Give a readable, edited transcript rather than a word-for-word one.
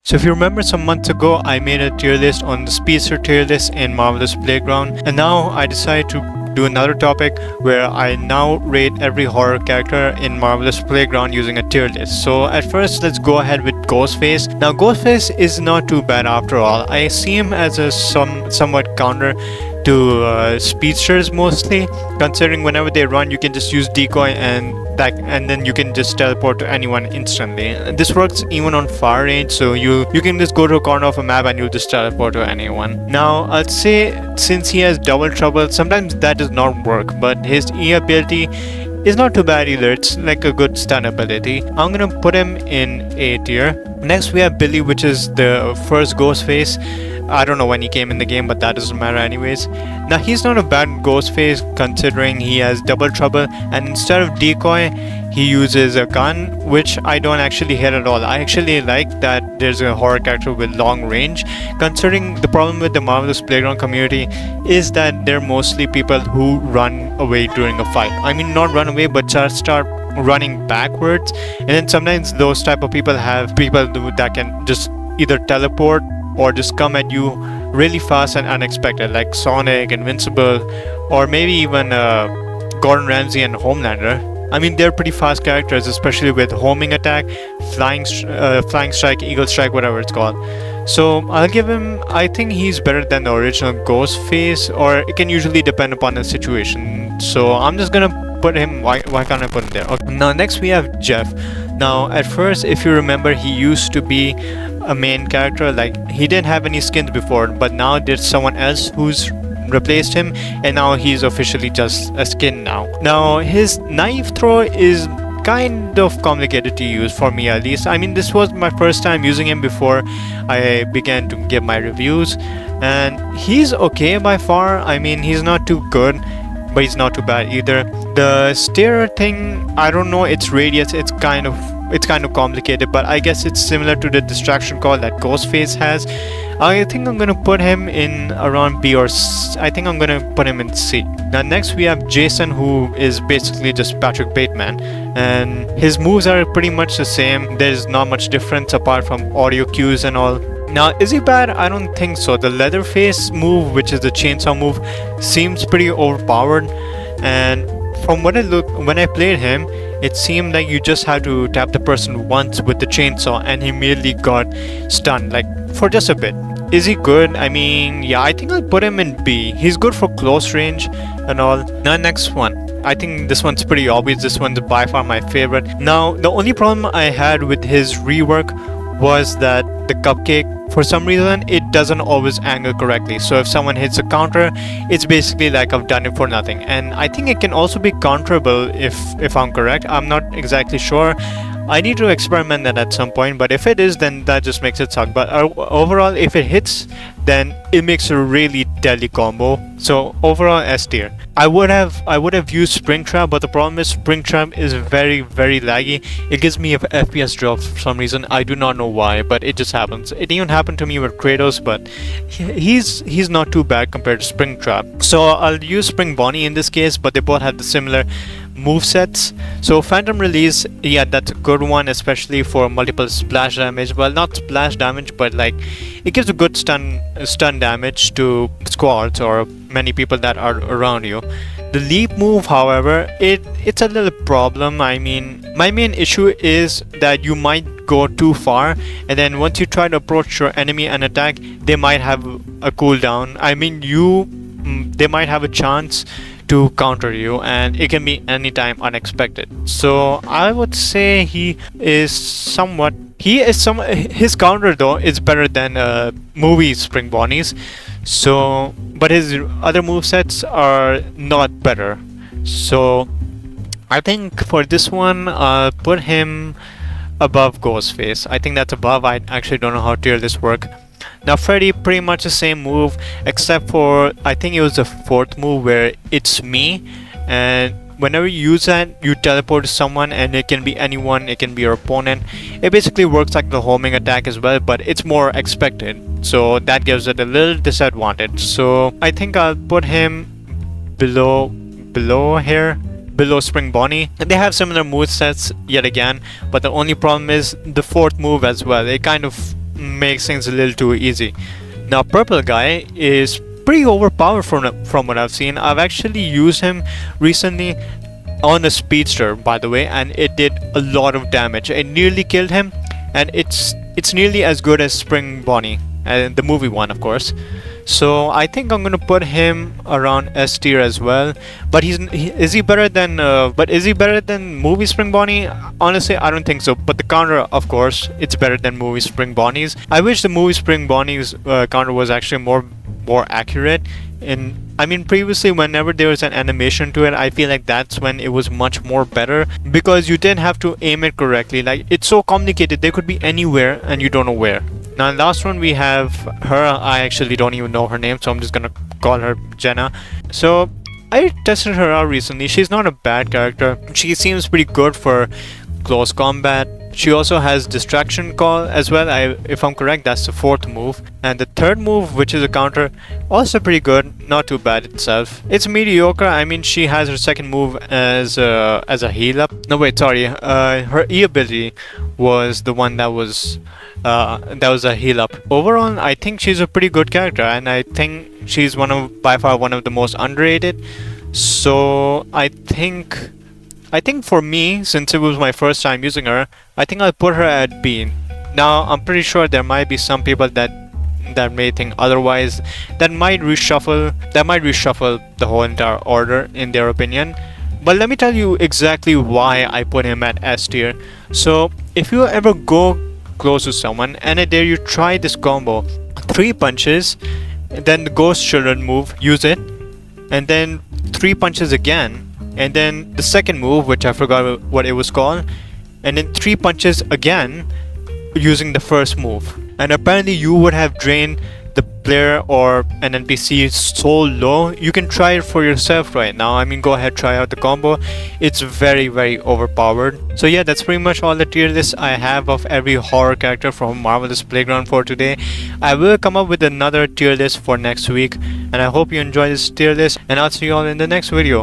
So if you remember some months ago, I made a tier list on the speedster tier list in Marvellous Playground, and now I decided to do another topic where I now rate every horror character in Marvellous Playground using a tier list. So at first, let's go ahead with Ghostface. Now Ghostface is not too bad after all. I see him as a somewhat counter to speedsters mostly, considering whenever they run you can just use decoy and then you can just teleport to anyone instantly. This works even on far range, so you can just go to a corner of a map and you'll just teleport to anyone. Now I'd say since he has double trouble, sometimes that does not work, but his E ability is not too bad either. It's like a good stun ability. I'm gonna put him in A tier. Next we have Billy, which is the first Ghostface. I don't know when he came in the game, but that doesn't matter anyways. Now he's not a bad Ghostface considering he has double trouble, and instead of decoy he uses a gun, which I don't actually hit at all. I actually like that there's a horror character with long range, considering the problem with the Marvellous Playground community is that they're mostly people who run away during a fight. I mean, not run away, but just start running backwards, and then sometimes those type of people have people that can just either teleport or just come at you really fast and unexpected, like Sonic, Invincible, or maybe even Gordon Ramsay and Homelander. I mean, they're pretty fast characters, especially with homing attack, flying strike, eagle strike, whatever it's called. So I'll give him, I think he's better than the original Ghostface, or it can usually depend upon the situation. So I'm just gonna put him, why can't I put him there? Okay. Now next we have Jeff. Now at first, if you remember, he used to be a main character, like he didn't have any skins before, but now there's someone else who's replaced him, and now he's officially just a skin now his knife throw is kind of complicated to use, for me at least. I mean, this was my first time using him before I began to give my reviews, and he's okay by far. I mean, he's not too good, but he's not too bad either. The stare thing, I don't know, its radius, it's kind of complicated, but I guess it's similar to the distraction call that Ghostface has. I think I'm gonna put him in around B, or I think I'm gonna put him in C. Now next we have Jason, who is basically just Patrick Bateman, and his moves are pretty much the same. There's not much difference apart from audio cues and all. Now, is he bad? I don't think so. The Leatherface move, which is the chainsaw move, seems pretty overpowered, and from what it looked when I played him, it seemed like you just had to tap the person once with the chainsaw and he immediately got stunned, like for just a bit. Is he good? I mean, yeah, I think I'll put him in B. He's good for close range and all. Now next one, I think this one's pretty obvious. This one's by far my favorite. Now the only problem I had with his rework was that the cupcake, for some reason, it doesn't always angle correctly. So if someone hits a counter, it's basically like I've done it for nothing. And I think it can also be counterable if I'm correct. I'm not exactly sure. I need to experiment that at some point, but if it is, then that just makes it suck. But overall, if it hits, then it makes a really deadly combo. So overall, S tier. I would have used Springtrap, but the problem is Springtrap is very, very laggy. It gives me a FPS drop for some reason. I do not know why, but it just happens. It even happened to me with Kratos, but he's not too bad compared to Springtrap. So I'll use Spring Bonnie in this case, but they both have the similar movesets. So Phantom Release, yeah, that's a good one, especially for multiple splash damage. Well, not splash damage, but like it gives a good stun damage to squads or many people that are around you. The leap move, however, it's a little problem. I mean, my main issue is that you might go too far, and then once you try to approach your enemy and attack, they might have a cooldown. I mean, they might have a chance to counter you, and it can be anytime unexpected. So I would say his counter though is better than movie Spring Bonnie's. So, but his other movesets are not better. So I think for this one, I'll put him above Ghostface. I think that's above. I actually don't know how tier this work. Now Freddy, pretty much the same move, except for I think it was the fourth move where it's me, and whenever you use that, you teleport to someone, and it can be anyone, it can be your opponent. It basically works like the homing attack as well, but it's more expected, so that gives it a little disadvantage. So I think I'll put him below Spring Bonnie. They have similar move sets yet again, but the only problem is the fourth move as well. It kind of makes things a little too easy. Now purple guy is pretty overpowered from what I've seen. I've actually used him recently on a speedster, by the way, and it did a lot of damage. It nearly killed him, and it's nearly as good as Spring Bonnie, and the movie one, of course. So I think I'm gonna put him around S tier as well. But is he better than movie Spring Bonnie? Honestly, I don't think so. But the counter, of course, it's better than movie Spring Bonnie's. I wish the movie Spring Bonnie's counter was actually more accurate. I mean, previously, whenever there was an animation to it, I feel like that's when it was much more better, because you didn't have to aim it correctly. Like, it's so complicated, they could be anywhere and you don't know where. Now last one we have her. I actually don't even know her name, so I'm just gonna call her Jenna. So I tested her out recently. She's not a bad character. She seems pretty good for close combat. She also has distraction call as well. If I'm correct, that's the 4th move. And the 3rd move, which is a counter, also pretty good, not too bad itself. It's mediocre. I mean, she has her 2nd move as a heal up. No wait, sorry. Her E ability was the one that was a heal up. Overall, I think she's a pretty good character, and I think she's by far one of the most underrated. So I think for me, since it was my first time using her, I think I'll put her at B. Now, I'm pretty sure there might be some people that may think otherwise, that might reshuffle the whole entire order in their opinion. But let me tell you exactly why I put him at S tier. So, if you ever go close to someone and I dare you try this combo, 3 punches, then the ghost children move, use it, and then 3 punches again, and then the 2nd move, which I forgot what it was called, and then 3 punches again using the 1st move. And apparently you would have drained the player or an NPC so low. You can try it for yourself right now. I mean, go ahead, try out the combo. It's very overpowered. So yeah, that's pretty much all the tier list I have of every horror character from Marvellous Playground for today. I will come up with another tier list for next week, and I hope you enjoy this tier list, and I'll see you all in the next video.